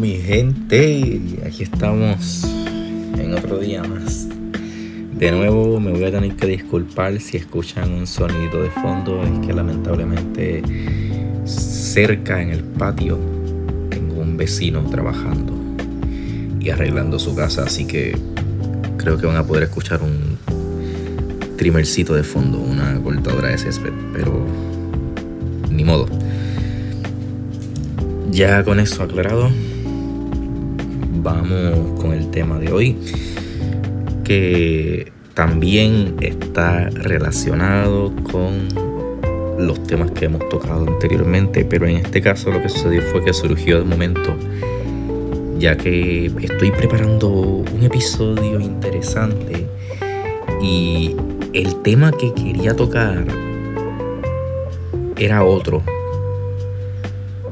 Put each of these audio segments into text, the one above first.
mi gente, aquí estamos en otro día más. De nuevo me voy a tener que disculpar si escuchan un sonido de fondo. Es que lamentablemente cerca en el patio tengo un vecino trabajando y arreglando su casa, así que creo que van a poder escuchar un trimmercito de fondo, una cortadora de césped, pero ni modo. Ya con eso aclarado, vamos con el tema de hoy, que también está relacionado con los temas que hemos tocado anteriormente, pero en este caso lo que sucedió fue que surgió de momento, ya que estoy preparando un episodio interesante y el tema que quería tocar era otro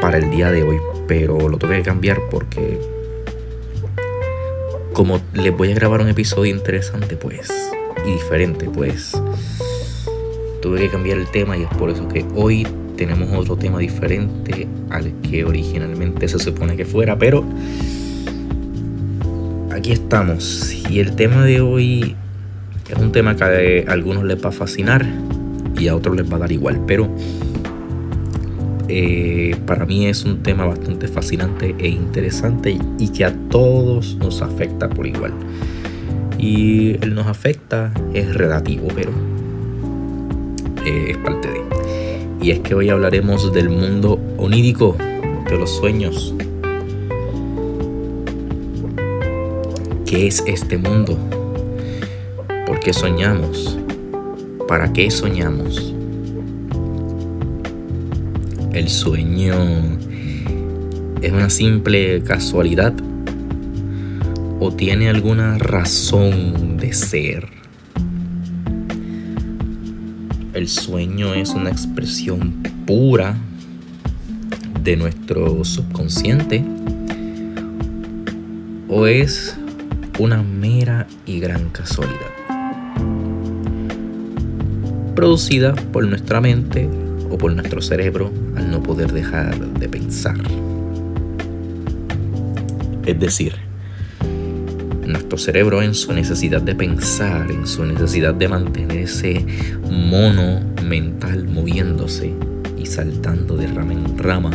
para el día de hoy, pero lo tuve que cambiar porque como les voy a grabar un episodio interesante y diferente, tuve que cambiar el tema, y es por eso que hoy tenemos otro tema diferente al que originalmente se supone que fuera, pero aquí estamos. Y el tema de hoy es un tema que a algunos les va a fascinar y a otros les va a dar igual, pero para mí es un tema bastante fascinante e interesante y que a todos nos afecta por igual. Y el nos afecta es relativo, pero es parte de. Y es que hoy hablaremos del mundo onírico, de los sueños. ¿Qué es este mundo? ¿Por qué soñamos? ¿Para qué soñamos? ¿El sueño es una simple casualidad o tiene alguna razón de ser? ¿El sueño es una expresión pura de nuestro subconsciente o es una mera y gran casualidad producida por nuestra mente o por nuestro cerebro al no poder dejar de pensar? Es decir, nuestro cerebro, en su necesidad de pensar, en su necesidad de mantener ese mono mental moviéndose y saltando de rama en rama,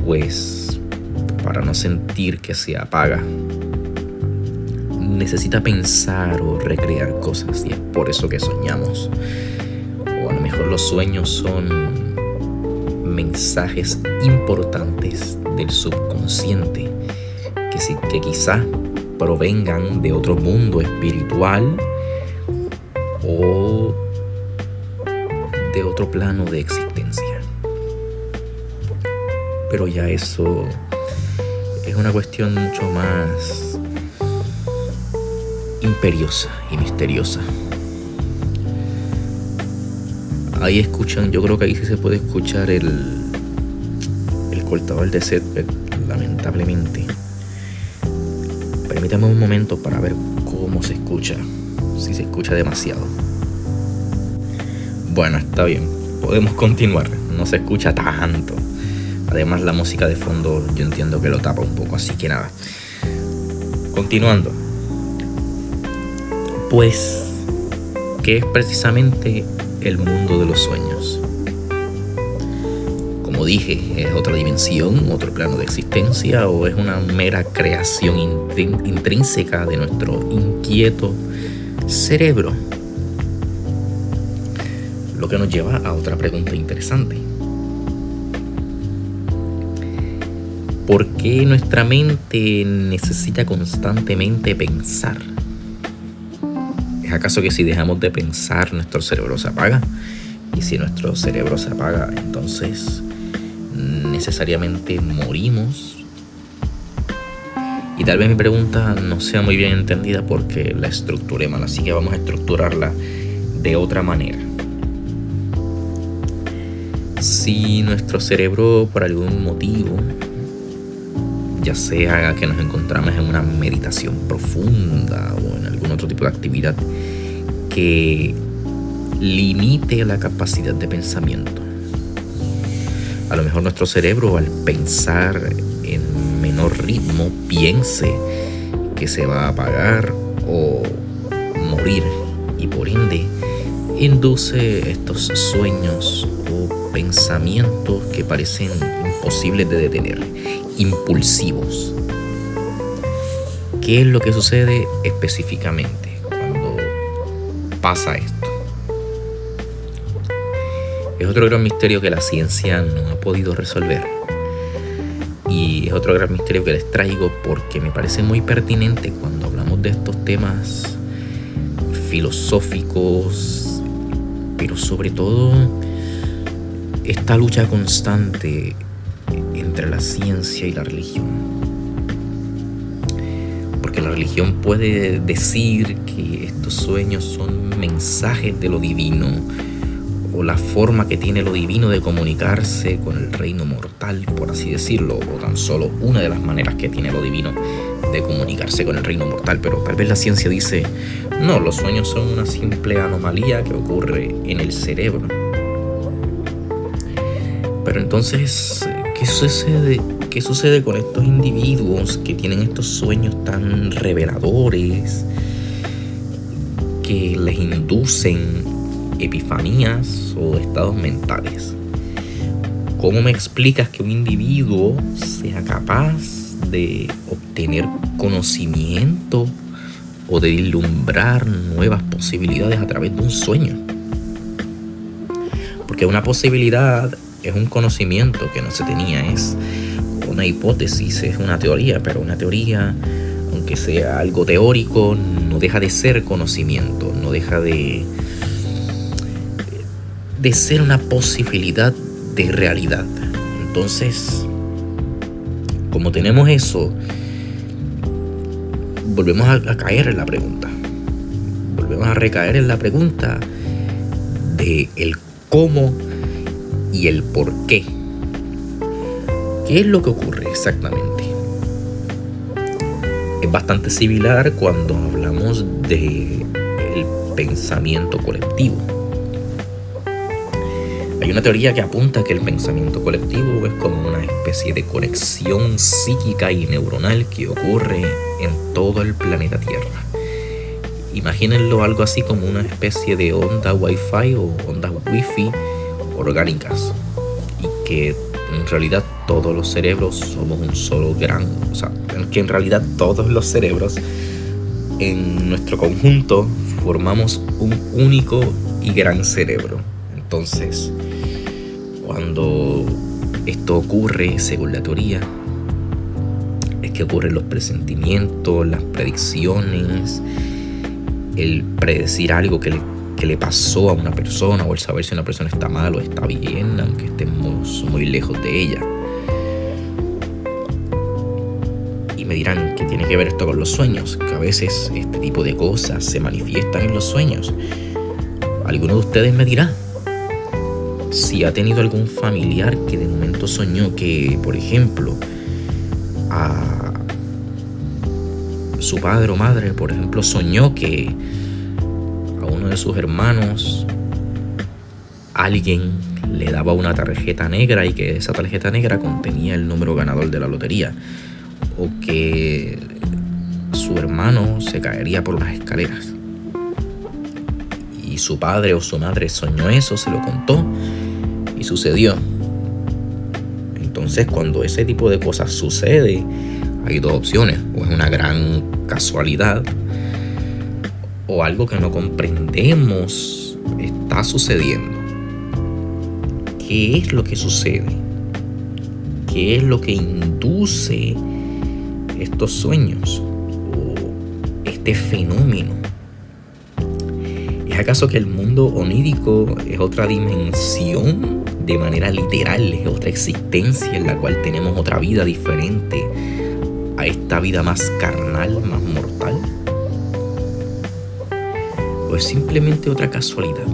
pues para no sentir que se apaga, necesita pensar o recrear cosas, y es por eso que soñamos. O a lo mejor los sueños son mensajes importantes del subconsciente que quizá provengan de otro mundo espiritual o de otro plano de existencia. Pero ya eso es una cuestión mucho más imperiosa y misteriosa. Ahí escuchan, yo creo que ahí sí se puede escuchar el cortador de césped, lamentablemente. Permítame un momento para ver cómo se escucha, si se escucha demasiado. Bueno, está bien, podemos continuar, no se escucha tanto. Además la música de fondo yo entiendo que lo tapa un poco, así que nada. Continuando. Pues, ¿qué es precisamente el mundo de los sueños? Como dije, ¿es otra dimensión, otro plano de existencia, o es una mera creación intrínseca de nuestro inquieto cerebro? Lo que nos lleva a otra pregunta interesante. ¿Por qué nuestra mente necesita constantemente pensar? ¿Es acaso que si dejamos de pensar nuestro cerebro se apaga? Y si nuestro cerebro se apaga, entonces necesariamente morimos. Y tal vez mi pregunta no sea muy bien entendida porque la estructuré mal, así que vamos a estructurarla de otra manera. Si nuestro cerebro, por algún motivo, ya sea que nos encontramos en una meditación profunda o en algún otro tipo de actividad que limite la capacidad de pensamiento, a lo mejor nuestro cerebro, al pensar en menor ritmo piense que se va a apagar o morir, y por ende induce estos sueños o pensamientos que parecen imposibles de detener, impulsivos. ¿Qué es lo que sucede específicamente cuando pasa esto? Es otro gran misterio que la ciencia no ha podido resolver. Y es otro gran misterio que les traigo porque me parece muy pertinente cuando hablamos de estos temas filosóficos, pero sobre todo esta lucha constante entre la ciencia y la religión. Porque la religión puede decir que estos sueños son mensajes de lo divino, o la forma que tiene lo divino de comunicarse con el reino mortal, por así decirlo, o tan solo una de las maneras que tiene lo divino de comunicarse con el reino mortal. Pero tal vez la ciencia dice, no, los sueños son una simple anomalía que ocurre en el cerebro. Pero entonces, ¿qué sucede con estos individuos que tienen estos sueños tan reveladores, que les inducen epifanías o estados mentales? ¿Cómo me explicas que un individuo sea capaz de obtener conocimiento o de vislumbrar nuevas posibilidades a través de un sueño? Porque una posibilidad es un conocimiento que no se tenía, es una hipótesis, es una teoría, pero una teoría, aunque sea algo teórico, no deja de ser conocimiento, no deja de ser una posibilidad de realidad. Entonces, como tenemos eso, volvemos a caer en la pregunta. Volvemos a recaer en la pregunta de el cómo y el por qué. ¿Qué es lo que ocurre exactamente? Es bastante similar cuando hablamos del pensamiento colectivo. Hay una teoría que apunta que el pensamiento colectivo es como una especie de conexión psíquica y neuronal que ocurre en todo el planeta Tierra. Imagínenlo algo así como una especie de onda Wi-Fi o ondas Wi-Fi orgánicas, y que en realidad todos los cerebros somos un solo gran, que en realidad todos los cerebros en nuestro conjunto formamos un único y gran cerebro. Entonces, cuando esto ocurre, según la teoría, es que ocurren los presentimientos, las predicciones, el predecir algo que le pasó a una persona, o el saber si una persona está mal o está bien, aunque estemos muy lejos de ella. Y me dirán, ¿qué tiene que ver esto con los sueños? Que a veces este tipo de cosas se manifiestan en los sueños. Alguno de ustedes me dirá si ha tenido algún familiar que de momento soñó que, por ejemplo, a su padre o madre, por ejemplo, soñó que a uno de sus hermanos alguien le daba una tarjeta negra y que esa tarjeta negra contenía el número ganador de la lotería, o que su hermano se caería por unas escaleras y su padre o su madre soñó eso, se lo contó y sucedió. Entonces, cuando ese tipo de cosas sucede, hay dos opciones: o es una gran casualidad, o algo que no comprendemos está sucediendo. ¿Qué es lo que sucede? ¿Qué es lo que induce estos sueños o este fenómeno? ¿Es acaso que el mundo onírico es otra dimensión de manera literal? ¿Es otra existencia en la cual tenemos otra vida diferente a esta vida más carnal, más mortal? ¿O es simplemente otra casualidad?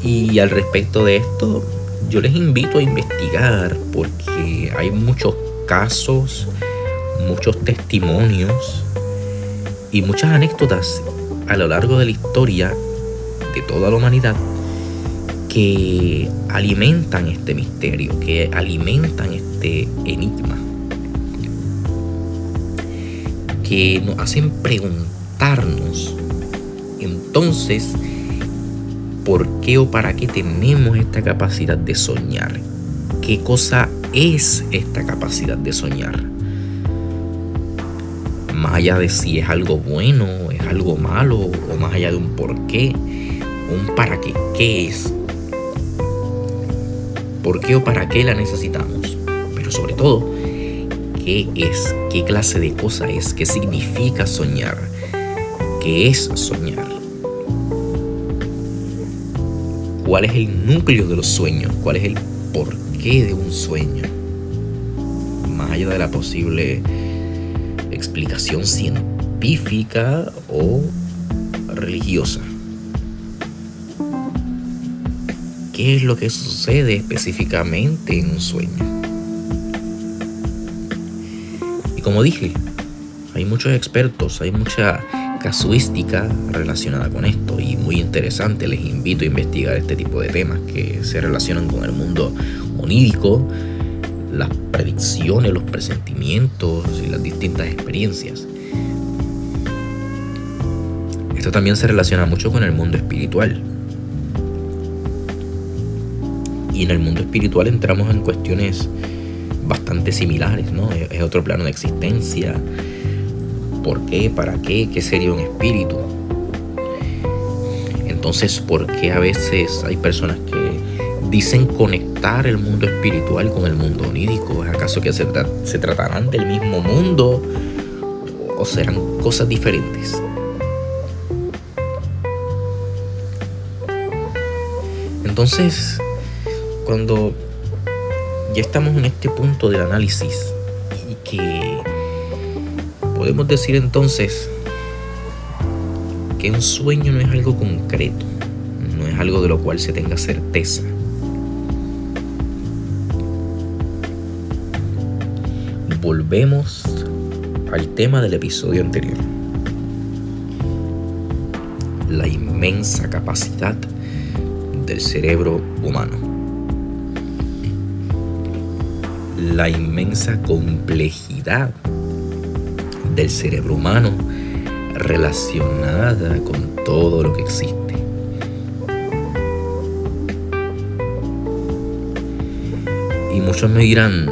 Y al respecto de esto, yo les invito a investigar, porque hay muchos casos, muchos testimonios y muchas anécdotas a lo largo de la historia de toda la humanidad que alimentan este misterio, que alimentan este enigma, que nos hacen preguntarnos entonces por qué o para qué tenemos esta capacidad de soñar. ¿Qué cosa es esta capacidad de soñar? Más allá de si es algo bueno, es algo malo, o más allá de un por qué, un para qué. ¿Qué es? ¿Por qué o para qué la necesitamos? Pero sobre todo, ¿qué es? ¿Qué clase de cosa es? ¿Qué significa soñar? ¿Qué es soñar? ¿Cuál es el núcleo de los sueños? ¿Cuál es el porqué de un sueño? Más allá de la posible explicación científica o religiosa. ¿Qué es lo que sucede específicamente en un sueño? Y como dije, hay muchos expertos, hay mucha casuística relacionada con esto y muy interesante. Les invito a investigar este tipo de temas que se relacionan con el mundo onírico, las predicciones, los presentimientos y las distintas experiencias. Esto también se relaciona mucho con el mundo espiritual. Y en el mundo espiritual entramos en cuestiones bastante similares, ¿no? Es otro plano de existencia. ¿Por qué? ¿Para qué? ¿Qué sería un espíritu? Entonces, ¿por qué a veces hay personas que dicen conectar el mundo espiritual con el mundo onírico? ¿Es acaso que se tratarán del mismo mundo o serán cosas diferentes? Entonces, cuando ya estamos en este punto del análisis y que podemos decir entonces que un sueño no es algo concreto, no es algo de lo cual se tenga certeza. Volvemos al tema del episodio anterior. La inmensa capacidad del cerebro humano. La inmensa complejidad del cerebro humano relacionada con todo lo que existe. Y muchos me dirán,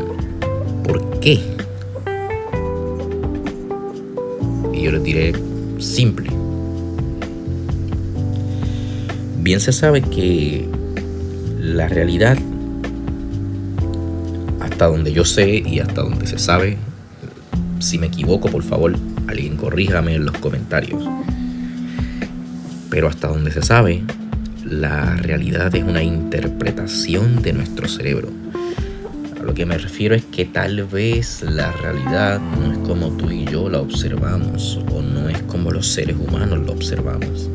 ¿por qué? Y yo les diré, simple. Bien se sabe que la realidad, hasta donde yo sé y hasta donde se sabe, si me equivoco, por favor, alguien corríjame en los comentarios. Pero hasta donde se sabe, la realidad es una interpretación de nuestro cerebro. A lo que me refiero es que tal vez la realidad no es como tú y yo la observamos, o no es como los seres humanos la observamos.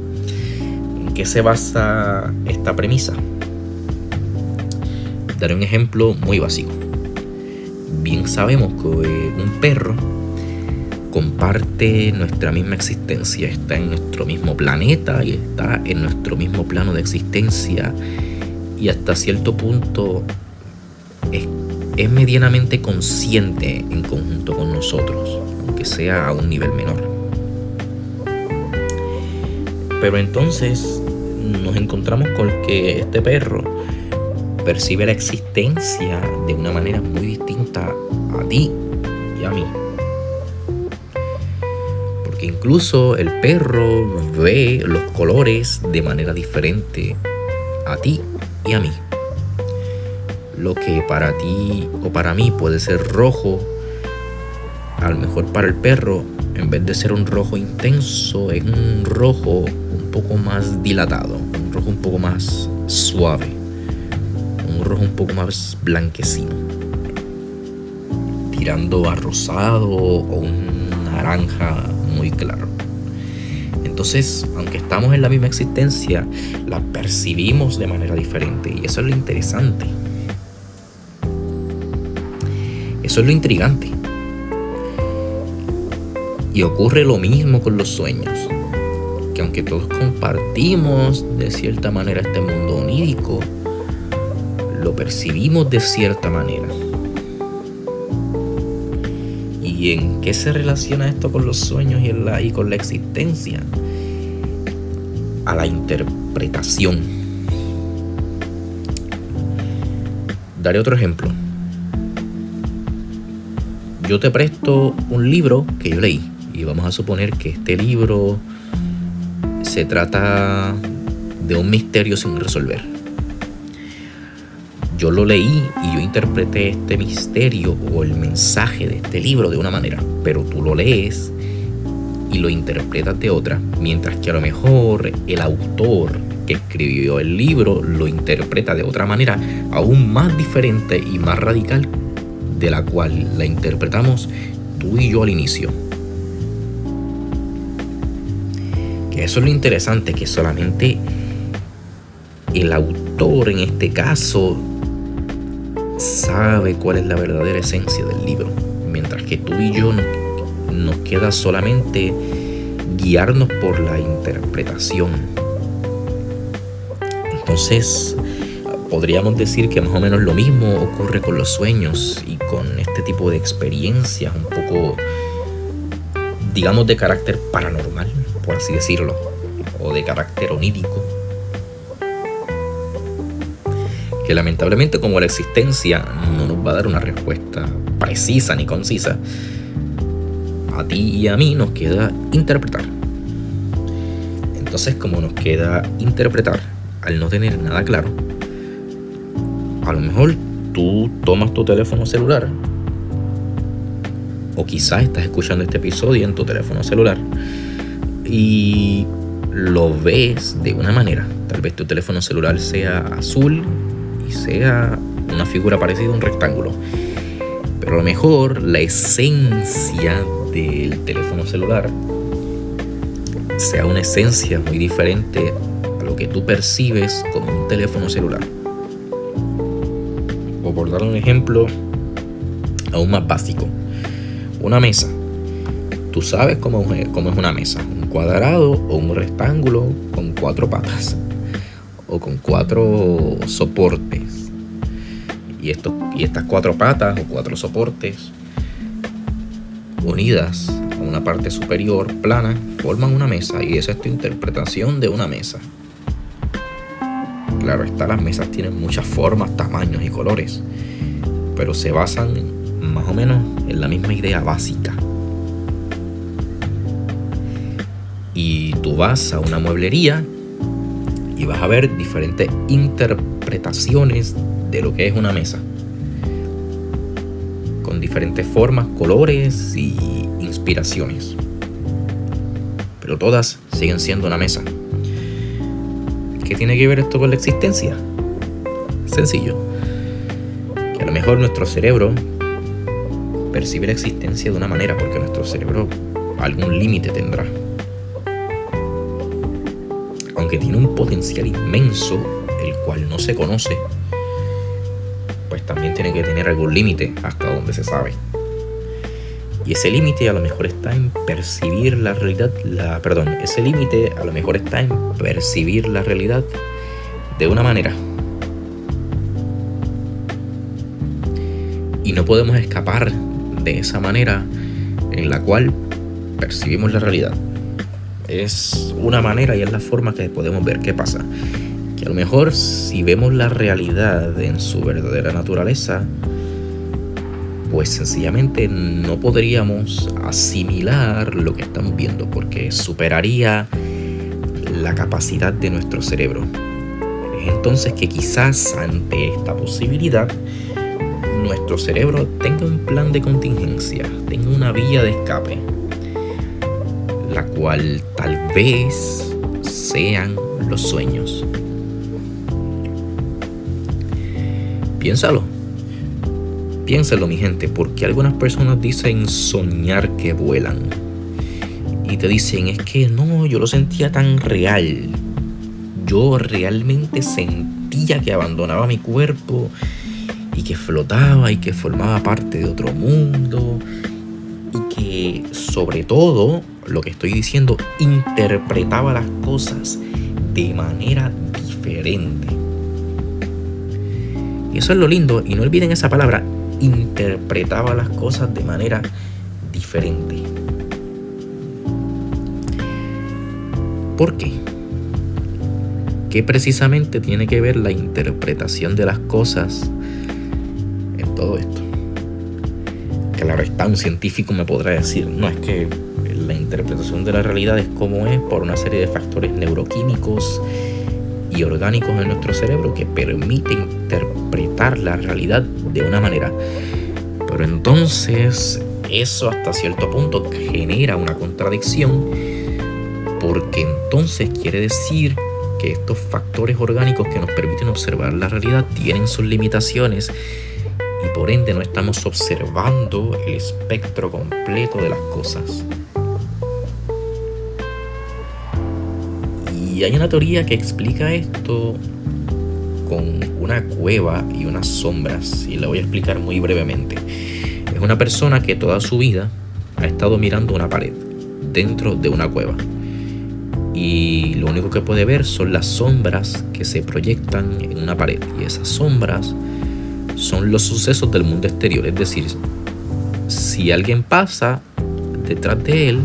¿En qué se basa esta premisa? Daré un ejemplo muy básico. Bien sabemos que un perro comparte nuestra misma existencia, está en nuestro mismo planeta y está en nuestro mismo plano de existencia, y hasta cierto punto es medianamente consciente en conjunto con nosotros, aunque sea a un nivel menor. Pero entonces nos encontramos con que este perro percibe la existencia de una manera muy distinta a ti y a mí. Porque incluso el perro ve los colores de manera diferente a ti y a mí. Lo que para ti o para mí puede ser rojo, a lo mejor para el perro, en vez de ser un rojo intenso, es un rojo un poco más dilatado, un rojo un poco más suave, un rojo un poco más blanquecino, tirando a rosado o un naranja muy claro. Entonces, aunque estamos en la misma existencia, la percibimos de manera diferente, y eso es lo interesante. Eso es lo intrigante. Y ocurre lo mismo con los sueños, que aunque todos compartimos de cierta manera este mundo onírico, lo percibimos de cierta manera. ¿Y en qué se relaciona esto con los sueños y con la existencia? A la interpretación. Daré otro ejemplo. Yo te presto un libro que yo leí y vamos a suponer que este libro se trata de un misterio sin resolver. Yo lo leí y yo interpreté este misterio o el mensaje de este libro de una manera, pero tú lo lees y lo interpretas de otra, mientras que a lo mejor el autor que escribió el libro lo interpreta de otra manera aún más diferente y más radical de la cual la interpretamos tú y yo al inicio. Que eso es lo interesante, que solamente el autor en este caso sabe cuál es la verdadera esencia del libro, mientras que tú y yo nos queda solamente guiarnos por la interpretación. Entonces, podríamos decir que más o menos lo mismo ocurre con los sueños y con este tipo de experiencias un poco, digamos, de carácter paranormal, por así decirlo, o de carácter onírico, que lamentablemente, como la existencia no nos va a dar una respuesta precisa ni concisa, a ti y a mí nos queda interpretar. Entonces, como nos queda interpretar, al no tener nada claro, a lo mejor tú tomas tu teléfono celular, o quizás estás escuchando este episodio en tu teléfono celular y lo ves de una manera. Tal vez tu teléfono celular sea azul y sea una figura parecida a un rectángulo, pero a lo mejor la esencia del teléfono celular sea una esencia muy diferente a lo que tú percibes como un teléfono celular. O por dar un ejemplo aún más básico, una mesa. Tú sabes cómo es una mesa, un cuadrado o un rectángulo con 4 patas o con 4 soportes. Y estas 4 patas o 4 soportes unidas a una parte superior plana forman una mesa, y esa es tu interpretación de una mesa. Claro está, las mesas tienen muchas formas, tamaños y colores, pero se basan más o menos en la misma idea básica. Y tú vas a una mueblería y vas a ver diferentes interpretaciones de lo que es una mesa, con diferentes formas, colores y inspiraciones, pero todas siguen siendo una mesa. ¿Qué tiene que ver esto con la existencia? Sencillo, que a lo mejor nuestro cerebro percibe la existencia de una manera, porque nuestro cerebro algún límite tendrá. Aunque tiene un potencial inmenso, el cual no se conoce, pues también tiene que tener algún límite hasta donde se sabe. Y ese límite a lo mejor está en percibir la realidad, ese límite a lo mejor está en percibir la realidad de una manera. Y no podemos escapar de esa manera en la cual percibimos la realidad. Es una manera y es la forma que podemos ver. ¿Qué pasa? Que a lo mejor si vemos la realidad en su verdadera naturaleza, pues sencillamente no podríamos asimilar lo que estamos viendo, porque superaría la capacidad de nuestro cerebro. Es entonces que quizás ante esta posibilidad nuestro cerebro tenga un plan de contingencia, tenga una vía de escape, la cual tal vez sean los sueños. Piénsalo, mi gente, porque algunas personas dicen soñar que vuelan y te dicen, es que no, yo lo sentía tan real, yo realmente sentía que abandonaba mi cuerpo y que flotaba y que formaba parte de otro mundo y que sobre todo, lo que estoy diciendo, interpretaba las cosas de manera diferente. Y eso es lo lindo, y no olviden esa palabra, interpretaba las cosas de manera diferente. ¿Por qué? ¿Qué precisamente tiene que ver la interpretación de las cosas en todo esto? Claro está, un científico me podrá decir, no, es que la interpretación de la realidad es como es por una serie de factores neuroquímicos y orgánicos en nuestro cerebro que permite interpretar la realidad de una manera. Pero entonces eso hasta cierto punto genera una contradicción, porque entonces quiere decir que estos factores orgánicos que nos permiten observar la realidad tienen sus limitaciones y por ende no estamos observando el espectro completo de las cosas. Y hay una teoría que explica esto con una cueva y unas sombras, y la voy a explicar muy brevemente. Es una persona que toda su vida ha estado mirando una pared dentro de una cueva, y lo único que puede ver son las sombras que se proyectan en una pared, y esas sombras son los sucesos del mundo exterior. Es decir, si alguien pasa detrás de él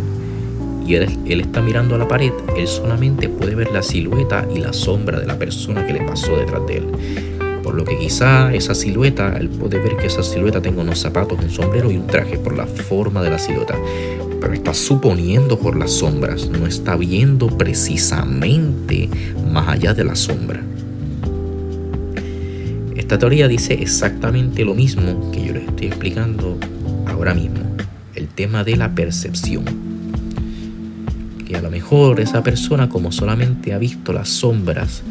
y él está mirando a la pared, él solamente puede ver la silueta y la sombra de la persona que le pasó detrás de él. Por lo que quizá esa silueta, él puede ver que esa silueta tenga unos zapatos, un sombrero y un traje por la forma de la silueta. Pero está suponiendo por las sombras, no está viendo precisamente más allá de la sombra. Esta teoría dice exactamente lo mismo que yo les estoy explicando ahora mismo. El tema de la percepción. Que a lo mejor esa persona, como solamente ha visto las sombras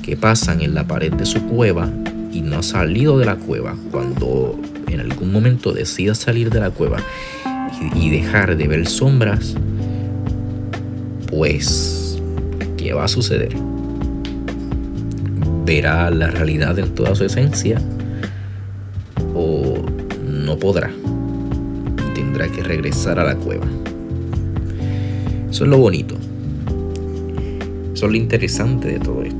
que pasan en la pared de su cueva y no ha salido de la cueva, cuando en algún momento decida salir de la cueva y dejar de ver sombras, pues ¿qué va a suceder? ¿Verá la realidad en toda su esencia o no podrá y tendrá que regresar a la cueva? Eso es lo bonito, eso es lo interesante de todo esto.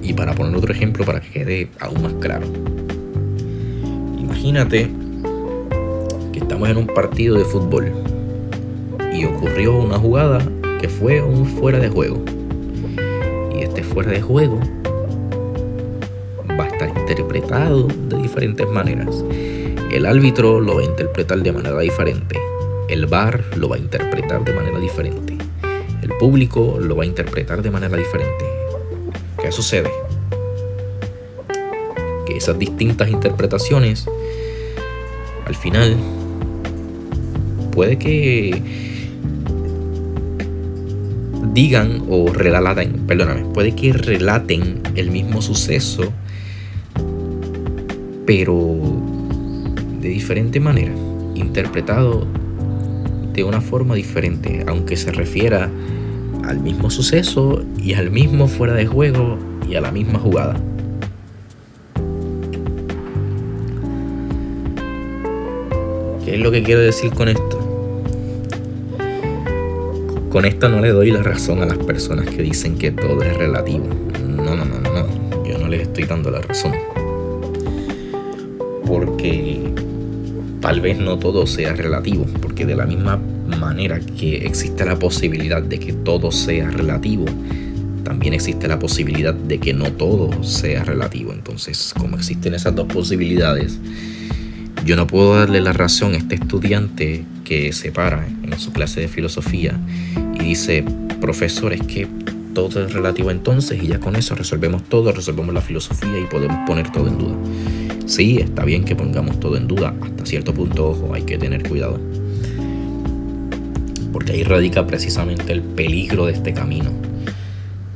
Y para poner otro ejemplo para que quede aún más claro, imagínate que estamos en un partido de fútbol y ocurrió una jugada que fue un fuera de juego, y este fuera de juego va a estar interpretado de diferentes maneras. El árbitro lo va a interpretar de manera diferente, el VAR lo va a interpretar de manera diferente, el público lo va a interpretar de manera diferente. ¿Qué sucede? Que esas distintas interpretaciones al final puede que digan o puede que relaten el mismo suceso, pero de diferente manera, interpretado de una forma diferente, aunque se refiera al mismo suceso y al mismo fuera de juego y a la misma jugada. ¿Qué es lo que quiero decir con esto? Con esto no le doy la razón a las personas que dicen que todo es relativo. No. Yo no les estoy dando la razón. Porque tal vez no todo sea relativo, porque de la misma manera que existe la posibilidad de que todo sea relativo, también existe la posibilidad de que no todo sea relativo. Entonces, como existen esas dos posibilidades, yo no puedo darle la razón a este estudiante que se para en su clase de filosofía y dice: profesor, es que todo es relativo entonces, y ya con eso resolvemos todo, resolvemos la filosofía y podemos poner todo en duda. Sí, está bien que pongamos todo en duda, hasta cierto punto, ojo, hay que tener cuidado, porque ahí radica precisamente el peligro de este camino,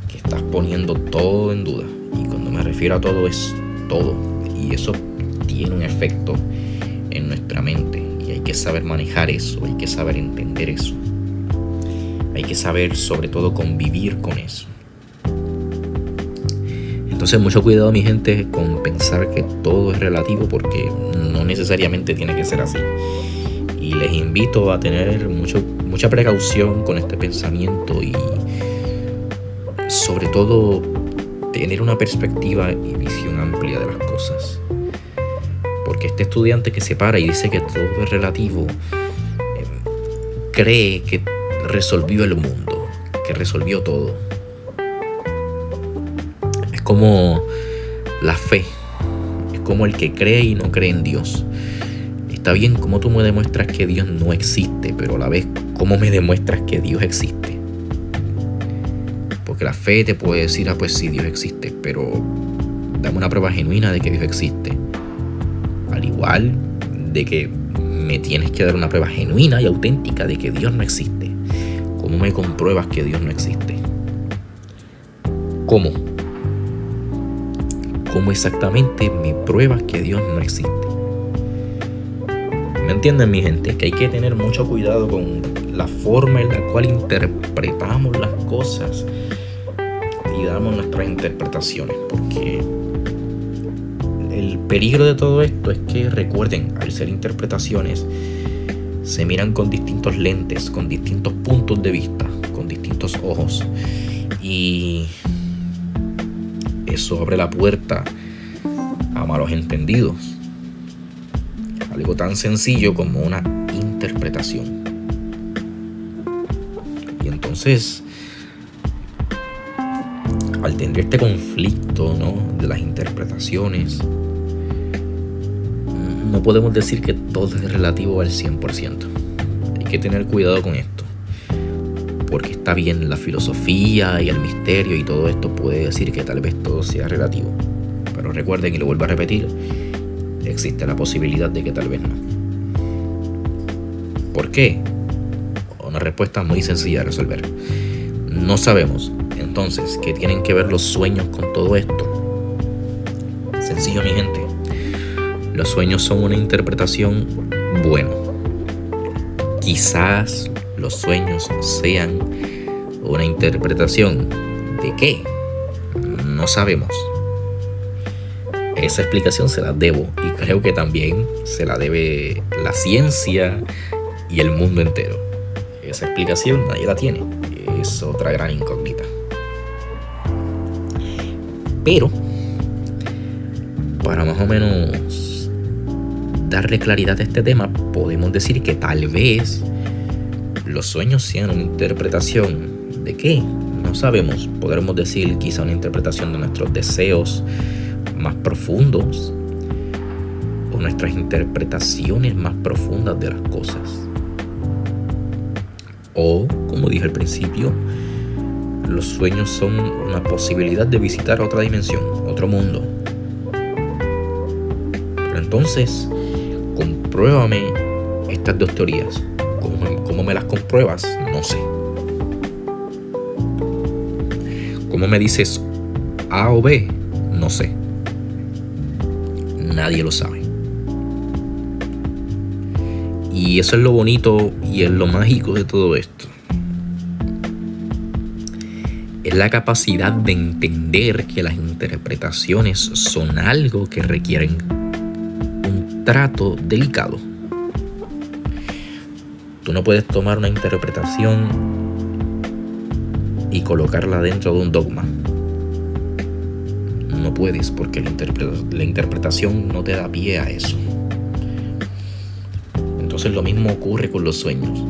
que estás poniendo todo en duda. Y cuando me refiero a todo, es todo, y eso tiene un efecto en nuestra mente, y hay que saber manejar eso, hay que saber entender eso, hay que saber sobre todo convivir con eso. Entonces, mucho cuidado, mi gente, con pensar que todo es relativo, porque no necesariamente tiene que ser así. Y les invito a tener mucha precaución con este pensamiento y sobre todo tener una perspectiva y visión amplia de las cosas. Porque este estudiante que se para y dice que todo es relativo, cree que resolvió el mundo, que resolvió todo. Es como la fe, es como el que cree y no cree en Dios. Está bien, ¿cómo tú me demuestras que Dios no existe? Pero a la vez, ¿cómo me demuestras que Dios existe? Porque la fe te puede decir, pues sí, Dios existe, pero dame una prueba genuina de que Dios existe. Al igual de que me tienes que dar una prueba genuina y auténtica de que Dios no existe. ¿Cómo me compruebas que Dios no existe? ¿Cómo? ¿Cómo exactamente me pruebas que Dios no existe? ¿Me entienden, mi gente? Que hay que tener mucho cuidado con la forma en la cual interpretamos las cosas y damos nuestras interpretaciones, porque el peligro de todo esto es que, recuerden, al ser interpretaciones, se miran con distintos lentes, con distintos puntos de vista, con distintos ojos, y eso abre la puerta a malos entendidos. Algo tan sencillo como una interpretación. Y entonces, al tener este conflicto, ¿no?, de las interpretaciones, no podemos decir que todo es relativo al 100%. Hay que tener cuidado con esto, porque está bien, la filosofía y el misterio y todo esto puede decir que tal vez todo sea relativo, pero recuerden, y lo vuelvo a repetir, existe la posibilidad de que tal vez no. ¿Por qué? Una respuesta muy sencilla de resolver. No sabemos. Entonces, ¿qué tienen que ver los sueños con todo esto? Sencillo, mi gente. Los sueños son una interpretación buena. Quizás los sueños sean una interpretación ¿de qué? No sabemos. Esa explicación se la debo, y creo que también se la debe la ciencia y el mundo entero. Esa explicación nadie la tiene. Es otra gran incógnita. Pero, para más o menos darle claridad a este tema, podemos decir que tal vez los sueños sean una interpretación ¿de qué? No sabemos. Podremos decir quizá una interpretación de nuestros deseos más profundos o nuestras interpretaciones más profundas de las cosas. O, como dije al principio, los sueños son una posibilidad de visitar otra dimensión, otro mundo. Pero entonces, compruébame estas dos teorías. ¿Cómo me las compruebas? No sé. ¿Cómo me dices A o B? No sé. Nadie lo sabe. Y eso es lo bonito y es lo mágico de todo esto. Es la capacidad de entender que las interpretaciones son algo que requieren un trato delicado. Tú no puedes tomar una interpretación y colocarla dentro de un dogma. No puedes, porque la interpretación no te da pie a eso. Entonces lo mismo ocurre con los sueños.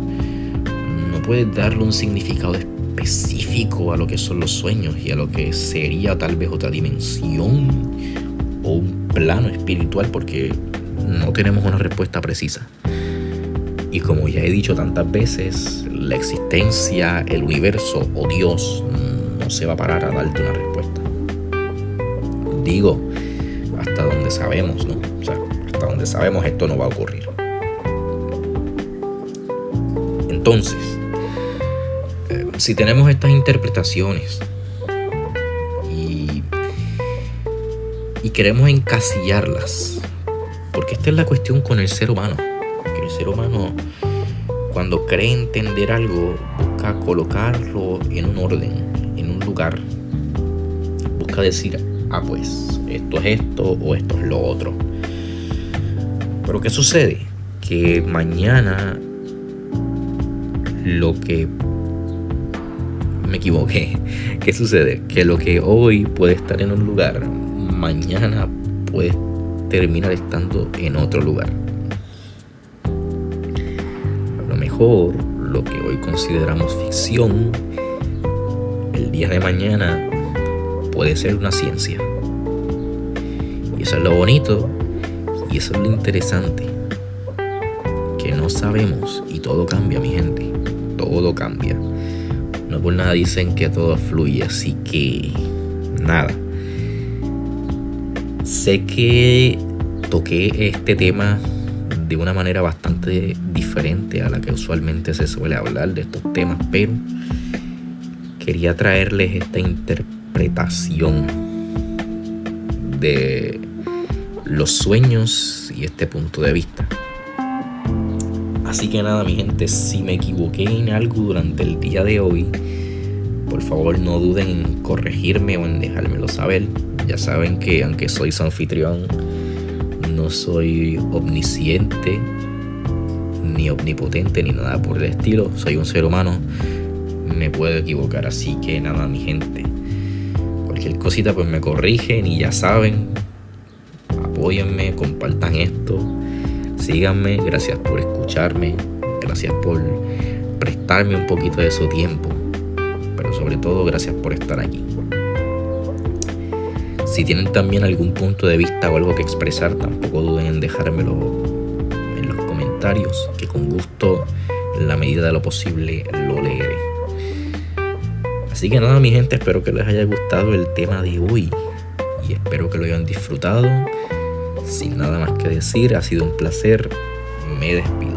No puedes darle un significado específico a lo que son los sueños y a lo que sería tal vez otra dimensión o un plano espiritual, porque no tenemos una respuesta precisa. Y como ya he dicho tantas veces, la existencia, el universo o Dios no se va a parar a darte una respuesta. Digo, hasta donde sabemos, ¿no? O sea, hasta donde sabemos esto no va a ocurrir. Entonces, si tenemos estas interpretaciones y queremos encasillarlas, porque esta es la cuestión con el ser humano, que el ser humano, cuando cree entender algo, busca colocarlo en un orden, en un lugar, busca decir, pues esto es esto o esto es lo otro. Pero ¿qué sucede? Que mañana lo que... Me equivoqué. ¿Qué sucede? Que lo que hoy puede estar en un lugar, mañana puede terminar estando en otro lugar. A lo mejor lo que hoy consideramos ficción, el día de mañana puede ser una ciencia. Y eso es lo bonito y eso es lo interesante, que no sabemos y todo cambia, mi gente. Todo cambia. No por nada dicen que todo fluye, así que nada. Sé que toqué este tema de una manera bastante diferente a la que usualmente se suele hablar de estos temas, pero quería traerles esta interpretación de los sueños y este punto de vista. Así que nada, mi gente, si me equivoqué en algo durante el día de hoy, por favor no duden en corregirme o en dejármelo saber. Ya saben que aunque soy su anfitrión, no soy omnisciente, ni omnipotente, ni nada por el estilo. Soy un ser humano, me puedo equivocar, así que nada, mi gente. Cualquier cosita pues me corrigen y ya saben, apóyenme, compartan esto. Síganme, gracias por escucharme, gracias por prestarme un poquito de su tiempo, pero sobre todo gracias por estar aquí. Si tienen también algún punto de vista o algo que expresar, tampoco duden en dejármelo en los comentarios, que con gusto, en la medida de lo posible, lo leeré. Así que nada, mi gente, espero que les haya gustado el tema de hoy y espero que lo hayan disfrutado. Sin nada más que decir, ha sido un placer, me despido.